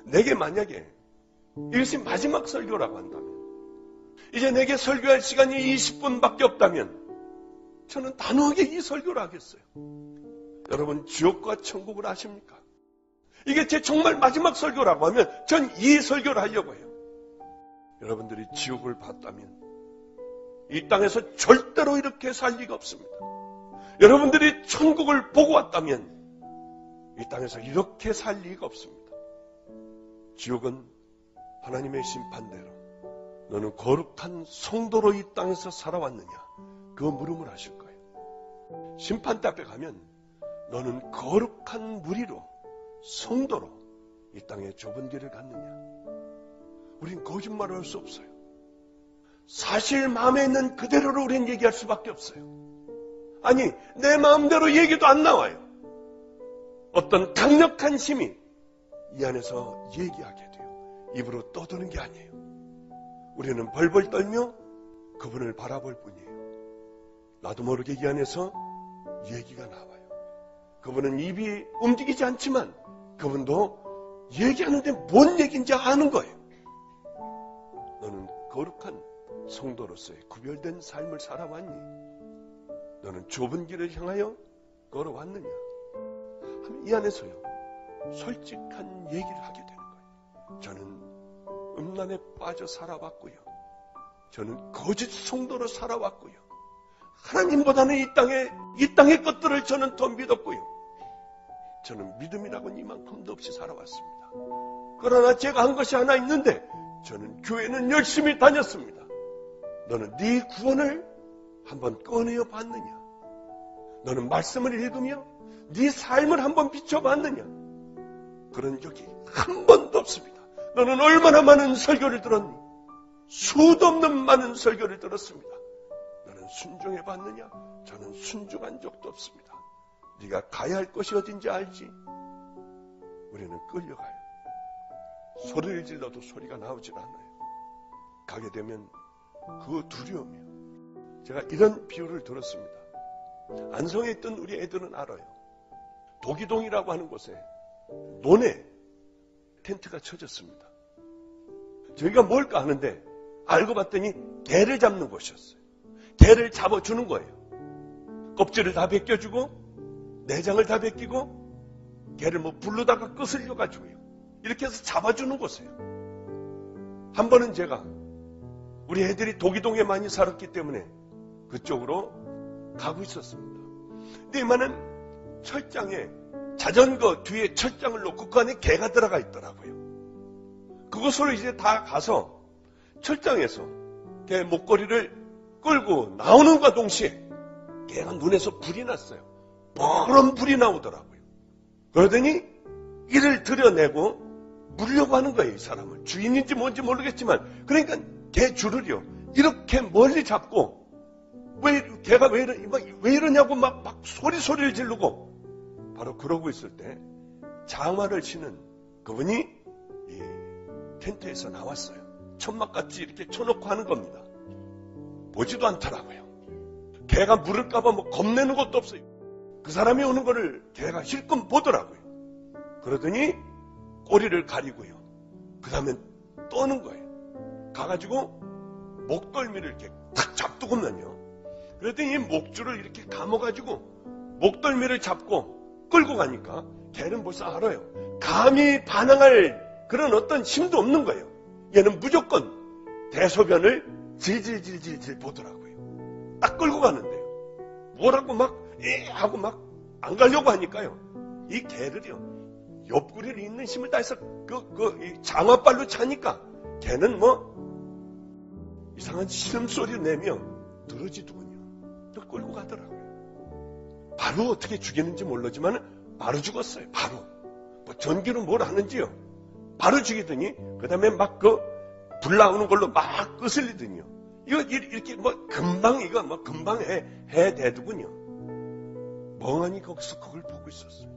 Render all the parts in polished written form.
내게 만약에 이것이 마지막 설교라고 한다면, 이제 내게 설교할 시간이 20분밖에 없다면 저는 단호하게 이 설교를 하겠어요. 여러분, 지옥과 천국을 아십니까? 이게 제 정말 마지막 설교라고 하면 전 이 설교를 하려고 해요. 여러분들이 지옥을 봤다면 이 땅에서 절대로 이렇게 살 리가 없습니다. 여러분들이 천국을 보고 왔다면 이 땅에서 이렇게 살 리가 없습니다. 지옥은 하나님의 심판대로 너는 거룩한 성도로 이 땅에서 살아왔느냐, 그 물음을 하실 거예요. 심판대 앞에 가면 너는 거룩한 무리로, 성도로 이 땅의 좁은 길을 갔느냐. 우린 거짓말을 할 수 없어요. 사실 마음에 있는 그대로를 우린 얘기할 수밖에 없어요. 아니, 내 마음대로 얘기도 안 나와요. 어떤 강력한 힘이 이 안에서 얘기하게 돼요. 입으로 떠드는 게 아니에요. 우리는 벌벌 떨며 그분을 바라볼 뿐이에요. 나도 모르게 이 안에서 얘기가 나와요. 그분은 입이 움직이지 않지만 그분도 얘기하는데 뭔 얘기인지 아는 거예요. 너는 거룩한 성도로서의 구별된 삶을 살아왔니? 너는 좁은 길을 향하여 걸어왔느냐? 이 안에서요, 솔직한 얘기를 하게 되는 거예요. 저는 음란에 빠져 살아왔고요. 저는 거짓 성도로 살아왔고요. 하나님보다는 이 땅의 것들을 저는 더 믿었고요. 저는 믿음이라고는 이만큼도 없이 살아왔습니다. 그러나 제가 한 것이 하나 있는데 저는 교회는 열심히 다녔습니다. 너는 네 구원을 한번 꺼내어 봤느냐? 너는 말씀을 읽으며 네 삶을 한번 비춰봤느냐? 그런 적이 한 번도 없습니다. 너는 얼마나 많은 설교를 들었니? 수도 없는 많은 설교를 들었습니다. 너는 순종해 봤느냐? 저는 순종한 적도 없습니다. 네가 가야 할 곳이 어딘지 알지? 우리는 끌려가요. 소리를 질러도 소리가 나오질 않아요. 가게 되면 그 두려움이요. 제가 이런 비유를 들었습니다. 안성에 있던 우리 애들은 알아요. 도기동이라고 하는 곳에 논에 텐트가 쳐졌습니다. 저희가 뭘까 하는데 알고 봤더니 개를 잡는 곳이었어요. 개를 잡아주는 거예요. 껍질을 다 벗겨주고 내장을 다 벗기고 개를 불로다가 끄슬려가지고요. 이렇게 해서 잡아주는 곳이에요. 한 번은 제가 우리 애들이 도기동에 많이 살았기 때문에 그쪽으로 가고 있었습니다. 근데 이만한 철장에 자전거 뒤에 철장을 놓고 그 안에 개가 들어가 있더라고요. 그곳으로 이제 다 가서 철장에서 개 목걸이를 끌고 나오는 것과 동시에 개가 눈에서 불이 났어요. 뻔한 불이 나오더라고요. 그러더니 이를 들여내고 물려고 하는 거예요. 이 사람을. 주인인지 뭔지 모르겠지만 그러니까 개 줄을요 이렇게 멀리 잡고 개가 왜 이러냐고 막 소리를 지르고 바로 그러고 있을 때 장화를 신은 그분이 이 텐트에서 나왔어요. 천막같이 이렇게 쳐놓고 하는 겁니다. 보지도 않더라고요. 개가 물을까봐 겁내는 것도 없어요. 그 사람이 오는 거를 개가 실컷 보더라고요. 그러더니 꼬리를 가리고요. 그 다음에 떠는 거예요. 가가지고 목덜미를 이렇게 탁 잡두고면요. 그랬더니 이 목줄을 이렇게 감아가지고 목덜미를 잡고 끌고 가니까 개는 벌써 알아요. 감히 반항할 그런 어떤 힘도 없는 거예요. 얘는 무조건 대소변을 질질질질 보더라고요. 딱 끌고 가는데요. 뭐라고 하고 안 가려고 하니까요. 이 개들이요. 옆구리를 있는 힘을 다해서 이 장화발로 차니까 걔는 이상한 신음소리를 내며 늘어지더군요. 또 끌고 가더라고요. 바로 어떻게 죽이는지 모르지만 바로 죽었어요. 바로. 전기로 뭘 하는지요. 바로 죽이더니 그 다음에 불 나오는 걸로 막 끄슬리더니요. 이거 이렇게 금방 해대더군요. 멍하니 거기서 그걸 보고 있었어요.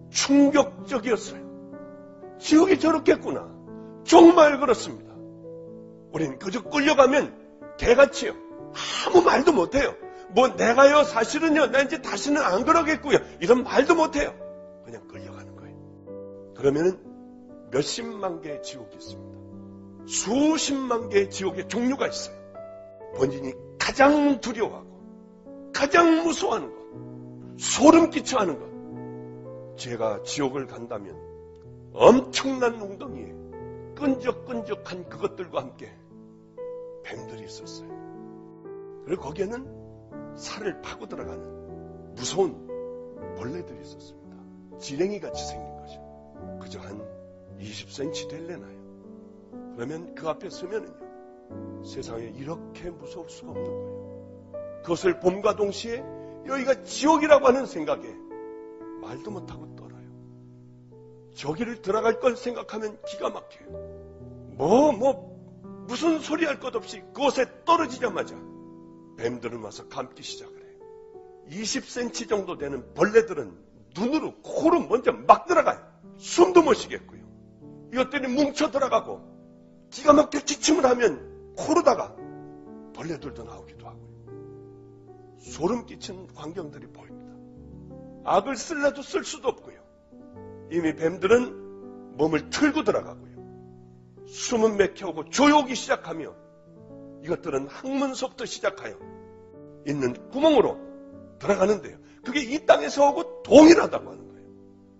충격적이었어요. 지옥이 저렇겠구나. 정말 그렇습니다. 우리는 그저 끌려가면 개같이요. 아무 말도 못해요. 내가요 사실은요 나 이제 다시는 안 그러겠고요. 이런 말도 못해요. 그냥 끌려가는 거예요. 그러면은 몇십만 개의 지옥이 있습니다. 수십만 개의 지옥의 종류가 있어요. 본인이 가장 두려워하고 가장 무서워하는 것, 소름 끼쳐하는 것. 제가 지옥을 간다면 엄청난 웅덩이에 끈적끈적한 그것들과 함께 뱀들이 있었어요. 그리고 거기에는 살을 파고 들어가는 무서운 벌레들이 있었습니다. 지렁이같이 생긴 것이요. 그저 한 20cm 될래나요. 그러면 그 앞에 서면은요, 세상에 이렇게 무서울 수가 없는 거예요. 그것을 봄과 동시에 여기가 지옥이라고 하는 생각에 말도 못하고 떨어요. 저기를 들어갈 걸 생각하면 기가 막혀요. 무슨 소리 할 것 없이 그곳에 떨어지자마자 뱀들은 와서 감기 시작을 해요. 20cm 정도 되는 벌레들은 눈으로, 코로 먼저 막 들어가요. 숨도 못 쉬겠고요. 이것들이 뭉쳐 들어가고 기가 막혀 기침을 하면 코로다가 벌레들도 나오기도 하고요. 소름 끼치는 광경들이 보입니다. 악을 쓸래도 쓸 수도 없고요. 이미 뱀들은 몸을 틀고 들어가고요. 숨은 맥혀오고 조여오기 시작하며 이것들은 항문서부터 시작하여 있는 구멍으로 들어가는데요. 그게 이 땅에서 오고 동일하다고 하는 거예요.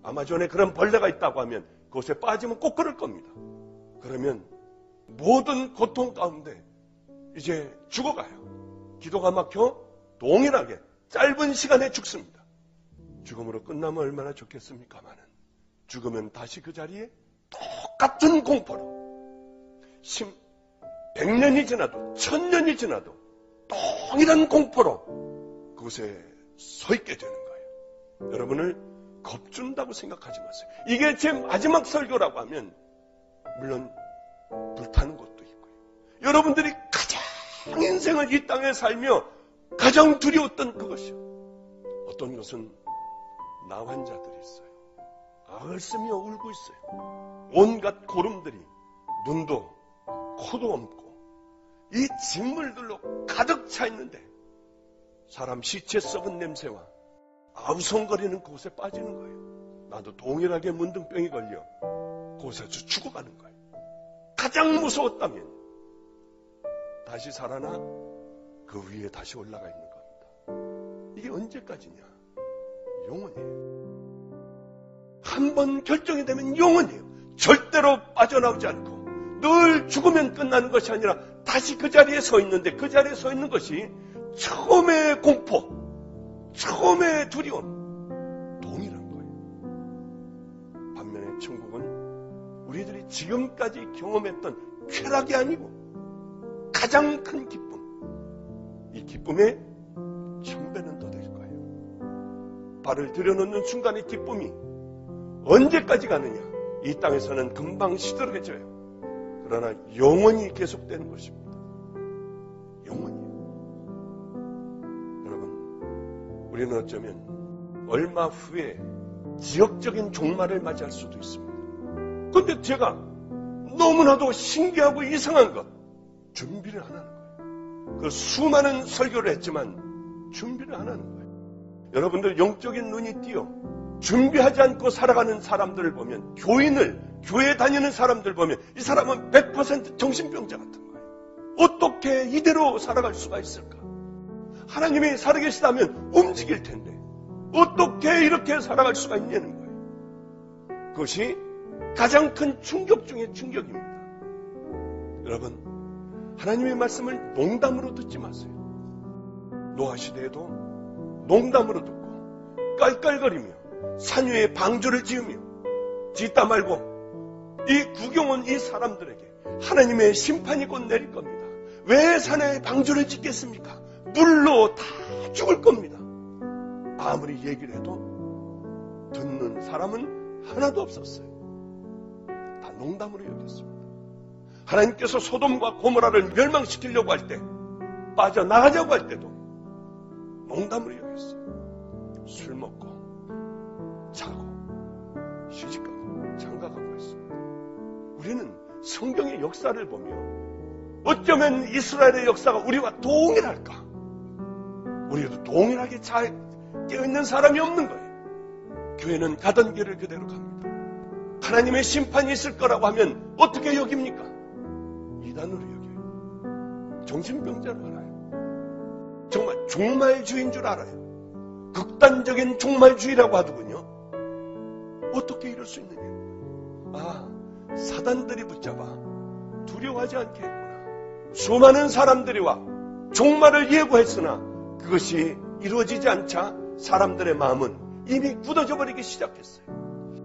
아마존에 그런 벌레가 있다고 하면 그곳에 빠지면 꼭 그럴 겁니다. 그러면 모든 고통 가운데 이제 죽어가요. 기도가 막혀 동일하게 짧은 시간에 죽습니다. 죽음으로 끝나면 얼마나 좋겠습니까마는 죽으면 다시 그 자리에 똑같은 공포로 100년이 지나도 1000년이 지나도 동일한 공포로 그곳에 서 있게 되는 거예요. 여러분을 겁준다고 생각하지 마세요. 이게 제 마지막 설교라고 하면 물론 불타는 것도 있고요. 여러분들이 가장 인생을 이 땅에 살며 가장 두려웠던 그것이요. 어떤 것은 나 환자들이 있어요. 악을 쓰며 울고 있어요. 온갖 고름들이 눈도 코도 없고 이 직물들로 가득 차 있는데 사람 시체 썩은 냄새와 아우성거리는 그곳에 빠지는 거예요. 나도 동일하게 문둥병이 걸려 그곳에서 죽어가는 거예요. 가장 무서웠다면 다시 살아나 그 위에 다시 올라가 있는 겁니다. 이게 언제까지냐? 영원이에요. 한 번 결정이 되면 영원이에요. 절대로 빠져나오지 않고 늘 죽으면 끝나는 것이 아니라 다시 그 자리에 서 있는데 그 자리에 서 있는 것이 처음의 공포, 처음의 두려움, 동일한 거예요. 반면에 천국은 우리들이 지금까지 경험했던 쾌락이 아니고 가장 큰 기쁨, 이 기쁨의 1000배는 더 될 거예요. 발을 들여놓는 순간의 기쁨이 언제까지 가느냐? 이 땅에서는 금방 시들해져요. 그러나 영원히 계속되는 것입니다. 영원히요. 여러분, 우리는 어쩌면 얼마 후에 지역적인 종말을 맞이할 수도 있습니다. 그런데 제가 너무나도 신기하고 이상한 것, 준비를 안 하는 거예요. 그 수많은 설교를 했지만 준비를 안 하는 거예요. 여러분들 영적인 눈이 띄어 준비하지 않고 살아가는 사람들을 보면, 교회 다니는 사람들 보면 이 사람은 100% 정신병자 같은 거예요. 어떻게 이대로 살아갈 수가 있을까? 하나님이 살아계시다면 움직일 텐데 어떻게 이렇게 살아갈 수가 있냐는 거예요. 그것이 가장 큰 충격 중의 충격입니다. 여러분, 하나님의 말씀을 농담으로 듣지 마세요. 노아 시대에도 농담으로 듣고 깔깔거리며 산 위에 방주를 지으며 짓다 말고 이 구경 온 이 사람들에게 하나님의 심판이 곧 내릴 겁니다. 왜 산에 방주를 짓겠습니까? 물로 다 죽을 겁니다. 아무리 얘기를 해도 듣는 사람은 하나도 없었어요. 다 농담으로 여겼습니다. 하나님께서 소돔과 고모라를 멸망시키려고 할 때, 빠져나가자고 할 때도 농담으로 여겼어요. 술 먹고 자고 시집가고 장가가고 했습니다. 우리는 성경의 역사를 보며 어쩌면 이스라엘의 역사가 우리와 동일할까? 우리도 동일하게 잘 깨어있는 사람이 없는 거예요. 교회는 가던 길을 그대로 갑니다. 하나님의 심판이 있을 거라고 하면 어떻게 여깁니까? 이단으로 여겨요. 정신병자로 알아요. 정말 종말주의인 줄 알아요. 극단적인 종말주의라고 하더군요. 어떻게 이럴 수 있느냐? 사단들이 붙잡아 두려워하지 않게 했구나. 수많은 사람들이 와 종말을 예고했으나 그것이 이루어지지 않자 사람들의 마음은 이미 굳어져 버리기 시작했어요.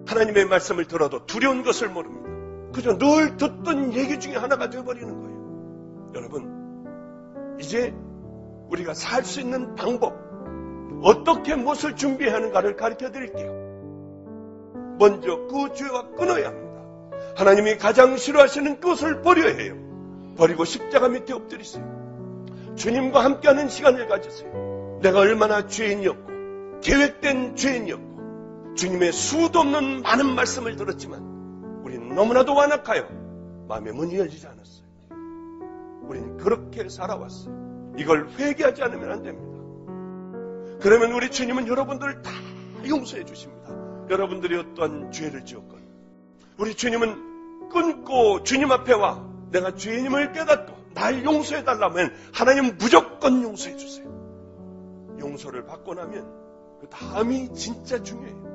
하나님의 말씀을 들어도 두려운 것을 모릅니다. 그저 늘 듣던 얘기 중에 하나가 되어버리는 거예요. 여러분, 이제 우리가 살 수 있는 방법, 어떻게 무엇을 준비해야 하는가를 가르쳐 드릴게요. 먼저 그 죄와 끊어야 합니다. 하나님이 가장 싫어하시는 그것을 버려야 해요. 버리고 십자가 밑에 엎드리세요. 주님과 함께하는 시간을 가지세요. 내가 얼마나 죄인이었고 계획된 죄인이었고 주님의 수도 없는 많은 말씀을 들었지만 우리는 너무나도 완악하여 마음의 문이 열리지 않았어요. 우리는 그렇게 살아왔어요. 이걸 회개하지 않으면 안 됩니다. 그러면 우리 주님은 여러분들을 다 용서해 주십니다. 여러분들이 어떠한 죄를 지었건 우리 주님은 끊고 주님 앞에 와 내가 죄인임을 깨닫고 날 용서해 달라면 하나님 무조건 용서해 주세요. 용서를 받고 나면 그 다음이 진짜 중요해요.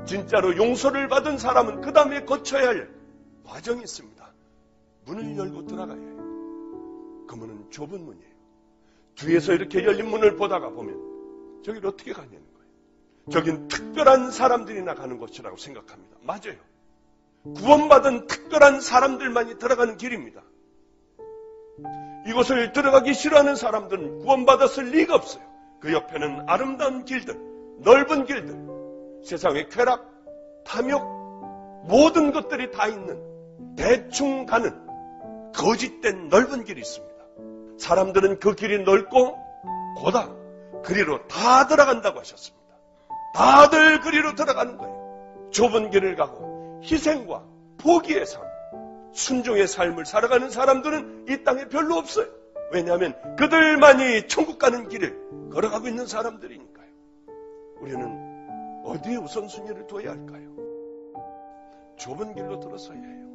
진짜로 용서를 받은 사람은 그 다음에 거쳐야 할 과정이 있습니다. 문을 열고 들어가야 해요. 그 문은 좁은 문이에요. 뒤에서 이렇게 열린 문을 보다가 보면 저기를 어떻게 가냐는 거예요. 저긴 특별한 사람들이나 가는 곳이라고 생각합니다. 맞아요. 구원받은 특별한 사람들만이 들어가는 길입니다. 이곳을 들어가기 싫어하는 사람들은 구원받았을 리가 없어요. 그 옆에는 아름다운 길들, 넓은 길들, 세상의 쾌락, 탐욕, 모든 것들이 다 있는 대충 가는 거짓된 넓은 길이 있습니다. 사람들은 그 길이 넓고 고다 그리로 다 들어간다고 하셨습니다. 다들 그리로 들어가는 거예요. 좁은 길을 가고 희생과 포기의 삶, 순종의 삶을 살아가는 사람들은 이 땅에 별로 없어요. 왜냐하면 그들만이 천국 가는 길을 걸어가고 있는 사람들이니까요. 우리는 어디에 우선순위를 둬야 할까요? 좁은 길로 들어서야 해요.